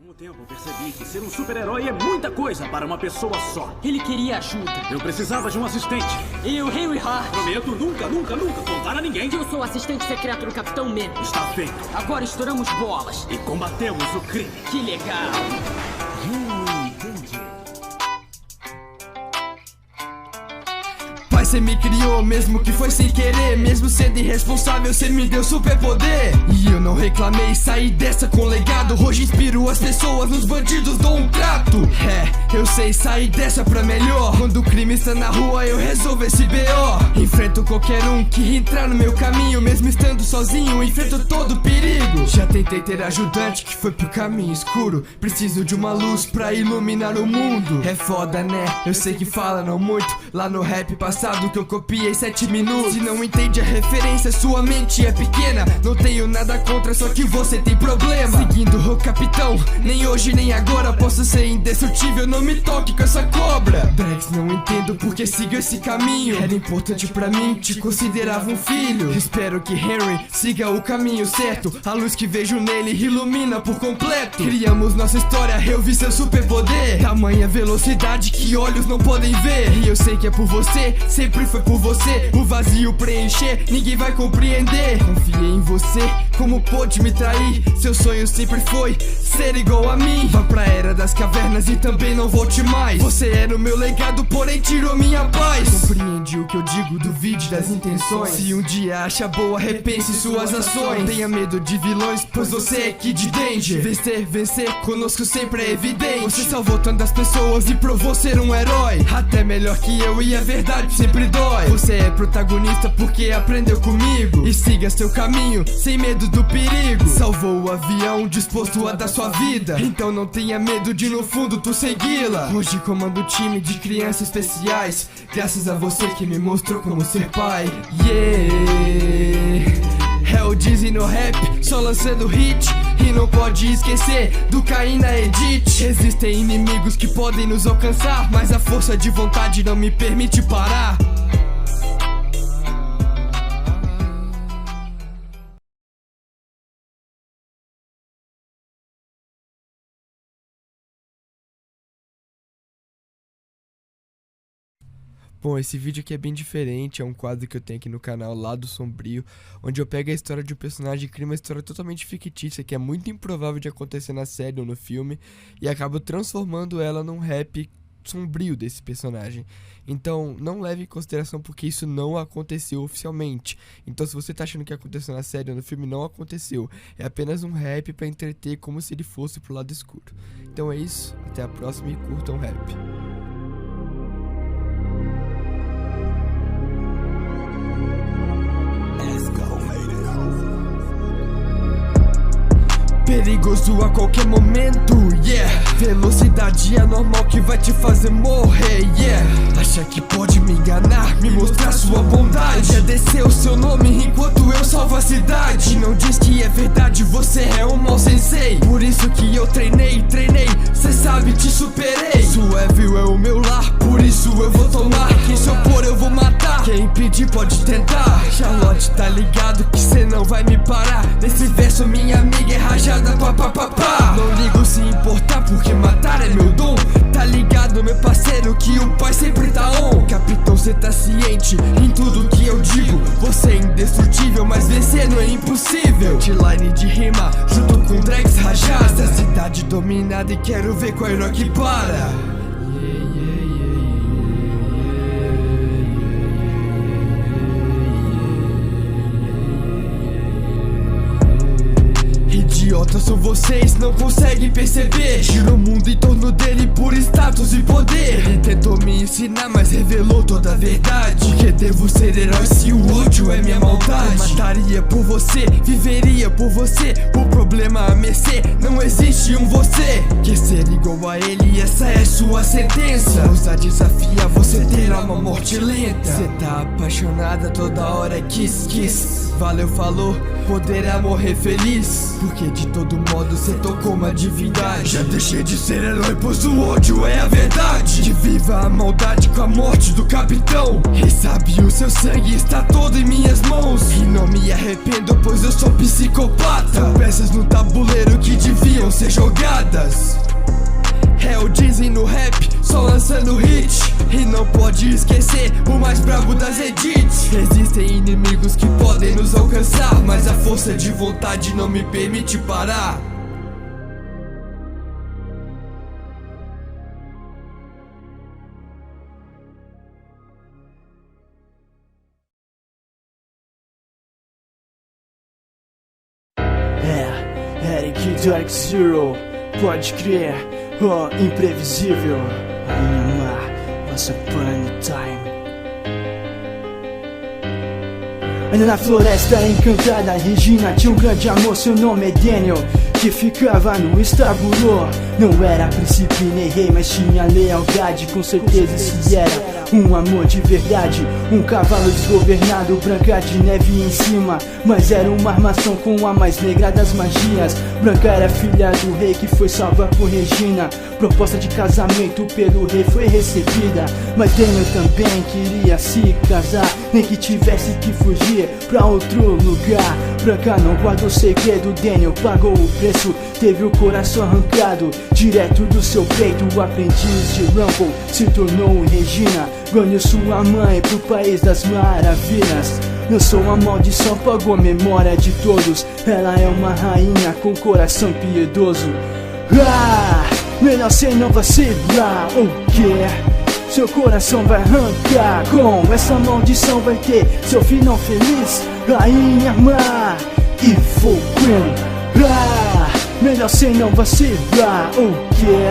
Com o tempo, percebi que ser um super-herói é muita coisa para uma pessoa só. Ele queria ajuda. Eu precisava de um assistente. Eu, Henry Hart. Prometo nunca contar a ninguém. Eu sou o assistente secreto do Capitão Man. Está feito. Agora estouramos bolas. E combatemos o crime. Que legal. Entendi. Pai, cê me criou, mesmo que foi sem querer. Mesmo sendo irresponsável, cê me deu superpoder. E eu não reclamei, saí dessa com legado. Hoje inspiro as pessoas, nos bandidos dou um trato. É, eu sei sair dessa pra melhor. Quando o crime está na rua, eu resolvo esse BO. Enfrento qualquer um que entrar no meu caminho. Mesmo estando sozinho, enfrento todo perigo. Já tentei ter ajudante que foi pro caminho escuro. Preciso de uma luz pra iluminar o mundo. É foda, né? Eu sei que fala não muito. Lá no rap passado que eu copiei 7 minutos. Se não entende a referência, sua mente é pequena. Não tenho nada contra, só que você tem problema. Seguindo o capitão, nem hoje nem agora posso ser indestrutível, não me toque com essa cobra. Drex, não entendo porque sigo esse caminho. Era importante pra mim, te considerava um filho. Espero que Henry siga o caminho certo. A luz que vejo nele ilumina por completo. Criamos nossa história, eu vi seu superpoder. Tamanha velocidade que olhos não podem ver. E eu sei que é por você, sempre foi por você. O vazio preencher, ninguém vai compreender. Confiei em você, como pôde me trair? Seu sonho sempre foi ser igual a mim. Vá pra era das cavernas e também não volte mais. Você era o meu legado, porém tirou minha paz. Compreende o que eu digo, duvide das intenções. Se um dia acha boa, repense suas ações. Não tenha medo de vilões, pois você é Kid Danger. Vencer, conosco sempre é evidente. Você salvou tantas pessoas e provou ser um herói. Até melhor que eu e a verdade sempre dói. Você é protagonista porque aprendeu comigo. E siga seu caminho, sem medo do perigo. Salvou o avião, disposto a dar sua vida. Então não tenha medo de no fundo tu segui-la. Hoje comando o time de crianças especiais. Graças a você que me mostrou como ser pai. Yeah. É o Dizzy no rap, só lançando hit. E não pode esquecer do Caim na edit. Existem inimigos que podem nos alcançar, mas a força de vontade não me permite parar. Bom, esse vídeo aqui é bem diferente, é um quadro que eu tenho aqui no canal, Lado Sombrio, onde eu pego a história de um personagem e crio uma história totalmente fictícia, que é muito improvável de acontecer na série ou no filme, e acabo transformando ela num rap sombrio desse personagem. Então, não leve em consideração porque isso não aconteceu oficialmente. Então, se você tá achando que aconteceu na série ou no filme, não aconteceu. É apenas um rap pra entreter como se ele fosse pro lado escuro. Então é isso, até a próxima e curtam o rap. Perigoso a qualquer momento, yeah. Velocidade é normal que vai te fazer morrer, yeah. Acha que pode me enganar, me mostrar sua bondade. Agradecer o seu nome enquanto eu salvo a cidade. Não diz que é verdade, você é um mau sensei. Por isso que eu treinei, cê sabe, te superei. Suéville é o meu lar, por isso eu vou tomar. Quem se opor eu vou matar, quem impedir pode tentar. Charlotte tá ligado que cê não vai me parar. Nesse verso minha amiga é rajada. Não ligo se importar porque matar é meu dom. Tá ligado meu parceiro que o pai sempre tá on. Capitão, cê tá ciente em tudo que eu digo. Você é indestrutível, mas vencer não é impossível. Outline de rima junto com Drex rajada. Essa cidade dominada e quero ver qual herói que para. Idiotas são vocês, não conseguem perceber. Gira o mundo em torno dele por status e poder. Ele tentou me ensinar, mas revelou toda a verdade. Porque devo ser herói se o ódio é minha maldade. Eu mataria por você, viveria por você. O problema a mercê, não existe um você. Quer ser igual a ele, essa é sua sentença. Ousa desafiar, você terá uma morte lenta. Cê tá apaixonada, toda hora kiss. Valeu, falou, poderá morrer feliz. Porque de todo modo cê tocou uma divindade. Já deixei de ser herói, pois o ódio é a verdade. Que viva a maldade com a morte do capitão. E sabe, o seu sangue está todo em minhas mãos. E não me arrependo, pois eu sou psicopata. São peças no tabuleiro que deviam ser ser jogadas. É o Dizzy no rap, só lançando hit. E não pode esquecer o mais brabo das edits. Existem inimigos que podem nos alcançar, mas a força de vontade não me permite parar. Eric Dark Zero, pode crer, oh, imprevisível. Animar, nossa prime time. Ainda na floresta encantada, Regina tinha um grande amor, seu nome é Daniel, que ficava no estábulo. Não era príncipe nem rei, mas tinha lealdade. Com certeza esse era um amor de verdade. Um cavalo desgovernado, branca de neve em cima, mas era uma armação com a mais negra das magias. Branca era filha do rei que foi salva por Regina. Proposta de casamento pelo rei foi recebida, mas Daniel também queria se casar, nem que tivesse que fugir pra outro lugar. Branca não guardou segredo, Daniel pagou o preço. Teve o coração arrancado direto do seu peito. O aprendiz de Rumble se tornou Regina, ganhou sua mãe pro país das maravilhas. Lançou uma maldição, pagou a memória de todos. Ela é uma rainha com coração piedoso. Melhor cê não vacilar, o quê? Seu coração vai arrancar, com essa maldição vai ter seu final feliz. Rainha má, Evil Queen. Melhor cê não vacilar, o quê?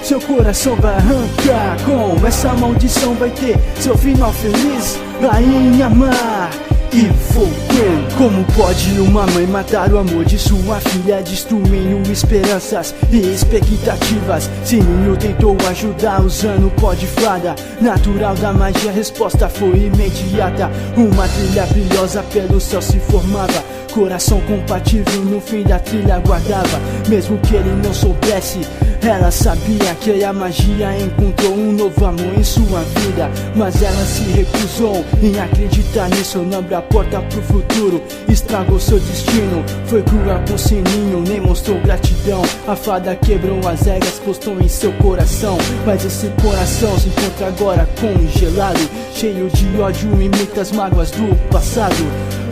Seu coração vai arrancar, com essa maldição vai ter seu final feliz. Rainha má, Evil Queen. Como pode uma mãe matar o amor de sua filha, destruindo esperanças e expectativas? Se Ninho tentou ajudar usando pó de fada natural da magia, a resposta foi imediata. Uma trilha brilhosa pelo céu se formava, coração compatível no fim da trilha guardava. Mesmo que ele não soubesse, ela sabia que a magia encontrou um novo amor em sua vida. Mas ela se recusou em acreditar nisso. Não abriu a porta pro futuro, estragou seu destino. Foi cruel com Sininho, nem mostrou gratidão. A fada quebrou as regras, postou em seu coração. Mas esse coração se encontra agora congelado, cheio de ódio e muitas mágoas do passado.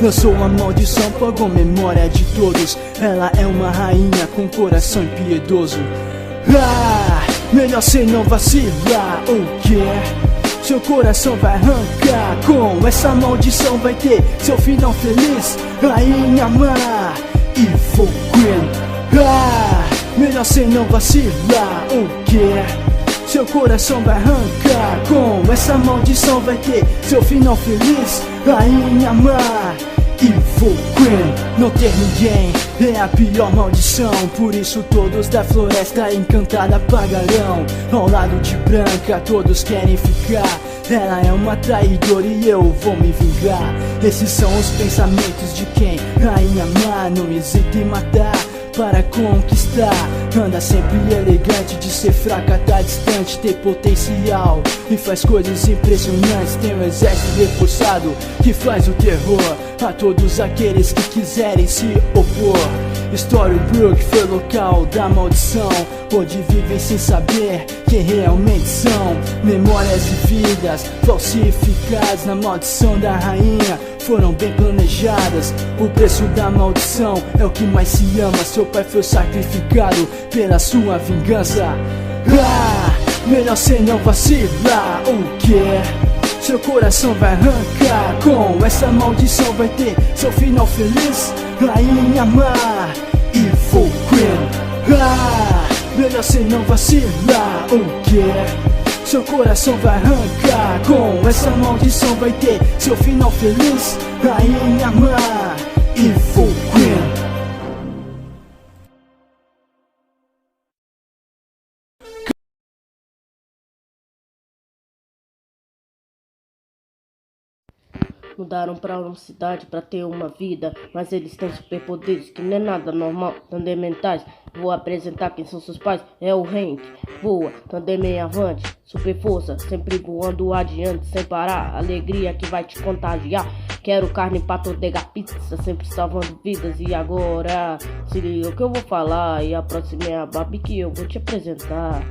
Lançou uma maldição, pagou memória de todos. Ela é uma rainha com coração impiedoso. Melhor cê não vacilar, o quê? Seu coração vai arrancar, com essa maldição vai ter seu final feliz. Rainha má, Evil Queen. Melhor cê não vacilar, o quê? Seu coração vai arrancar, com essa maldição vai ter seu final feliz. Rainha má, Evil Queen. Não ter ninguém é a pior maldição, por isso todos da floresta encantada pagarão. Ao lado de Branca todos querem ficar. Ela é uma traidora e eu vou me vingar. Esses são os pensamentos de quem rainha má não hesita em matar para conquistar. Anda sempre elegante, de ser fraca tá distante, tem potencial e faz coisas impressionantes. Tem um exército reforçado que faz o terror a todos aqueles que quiserem se opor. Storybrook foi local da maldição, onde vivem sem saber quem realmente são. Memórias e vidas falsificadas na maldição da rainha foram bem planejadas. O preço da maldição é o que mais se ama. Seu pai foi sacrificado pela sua vingança. Melhor cê não vacilar, o quê? Seu coração vai arrancar, com essa maldição vai ter seu final feliz. Rainha má, Evil Queen. Melhor cê não vacilar, o quê? Seu coração vai arrancar, com essa maldição vai ter seu final feliz. Rainha má, Evil Queen. Mudaram pra uma cidade pra ter uma vida, mas eles têm superpoderes que não é nada normal, também mentais. Vou apresentar quem são seus pais, é o Hank. Voa, também avante, super força, sempre voando adiante sem parar. Alegria que vai te contagiar. Quero carne pra toda pizza, sempre salvando vidas. E agora, se liga o que eu vou falar, e a próxima é a Babi que eu vou te apresentar.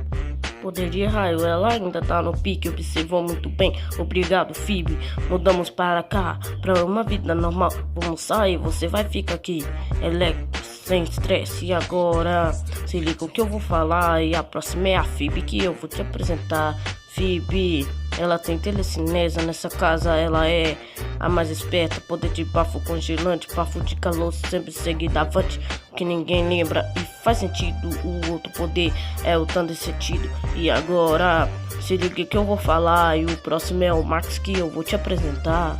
Poder de raio, ela ainda tá no pique, observou muito bem, obrigado Phoebe. Mudamos para cá, pra uma vida normal, vamos sair, você vai ficar aqui. Electro, sem estresse, e agora, se liga o que eu vou falar, e a próxima é a Phoebe que eu vou te apresentar. Phoebe, ela tem telecinese, nessa casa ela é a mais esperta. Poder de bafo congelante, bafo de calor, sempre seguida avante, que ninguém lembra e faz sentido. O outro poder é o Thunder sentido. E agora, se liga que eu vou falar, e o próximo é o Max que eu vou te apresentar.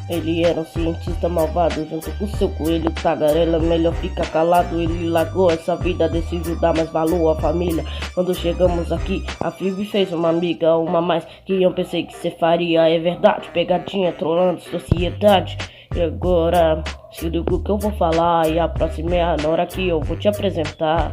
Ele era um cientista malvado, junto com seu coelho tagarela, melhor ficar calado. Ele largou essa vida, decidiu dar mais valor à família. Quando chegamos aqui, a Phoebe fez uma amiga, uma mais que eu pensei que você faria. É verdade, pegadinha, trolando sociedade. E agora, se liga o que eu vou falar, e a próxima é a Nora que eu vou te apresentar.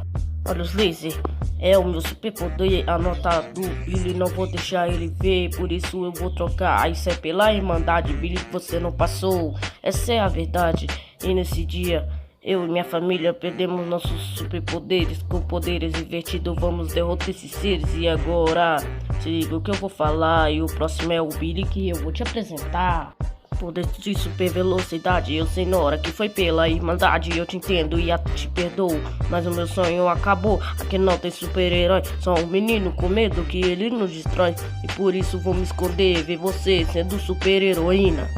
Olha os laser, é o meu superpoder anotado, Billy, não vou deixar ele ver, por isso eu vou trocar. Isso é pela irmandade, Billy, você não passou, essa é a verdade. E nesse dia, eu e minha família perdemos nossos superpoderes. Com poderes invertidos vamos derrotar esses seres. E agora, se liga o que eu vou falar, e o próximo é o Billy que eu vou te apresentar. Poder de super velocidade, eu sei na hora que foi pela irmandade. Eu te entendo e até te perdoo, mas o meu sonho acabou. Aqui não tem super-herói, só um menino com medo que ele nos destrói. E por isso vou me esconder, ver você sendo super-heroína.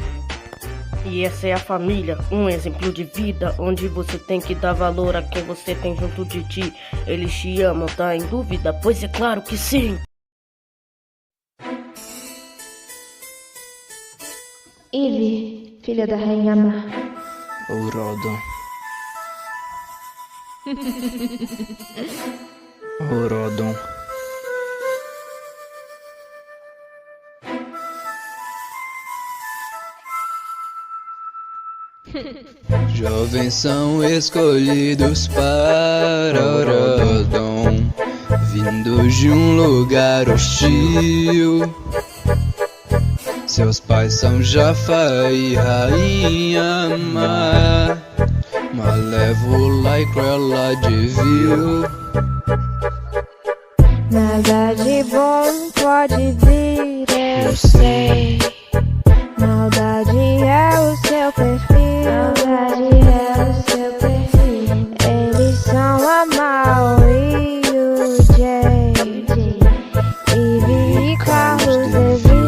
E essa é a família, um exemplo de vida, onde você tem que dar valor a quem você tem junto de ti. Eles te amam, tá em dúvida? Pois é claro que sim. Eve, filha da Rainha Má. Orodon. Orodon. Jovens são escolhidos para Orodon, vindos de um lugar hostil. Seus pais são Jafar e Rainha Má, malévola e cruela de vil. Nada de bom pode vir, eu sei. Maldade é o seu perfil. Maldade é o seu perfil. Eles são a Mal e o Jay, Eve e Carlos Devil.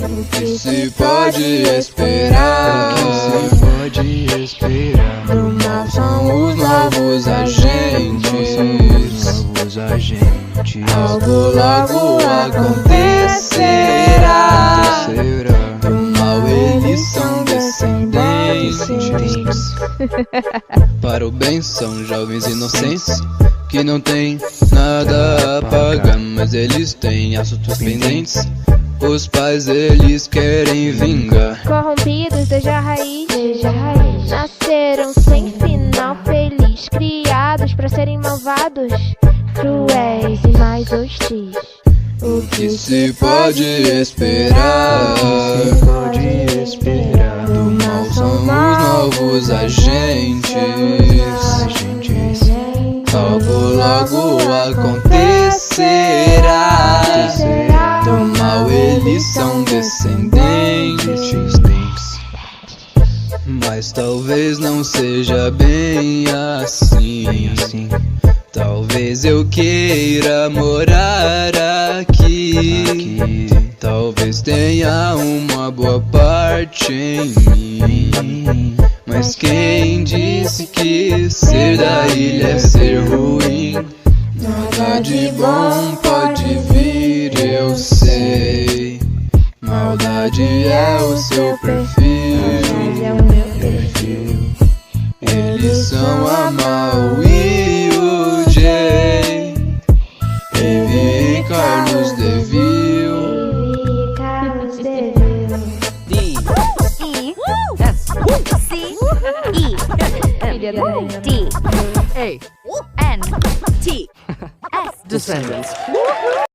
O que se pode esperar? O que se pode esperar? Do mal são os novos agentes. Algo logo acontecerá. Do mal eles são descendentes. Para o bem são jovens inocentes que não tem nada a pagar, mas eles têm assuntos pendentes. Os pais eles querem vingar. Corrompidos desde a raiz, nasceram sem final feliz, criados pra serem malvados, cruéis e mais hostis. O que se pode esperar? O que se pode esperar? Do mal são os novos agentes. Algo logo acontecerá. Do mal eles são descendentes. Mas talvez não seja bem assim. Talvez eu queira morar aqui. Talvez tenha uma boa parte em mim. Mas quem disse que ser da ilha é ser ruim? Nada de bom pode vir, eu sei. Maldade é o seu perfil. Eles são a Mal e o Jay, Eve e Carlos Devil. A-N-T-S. Descendants.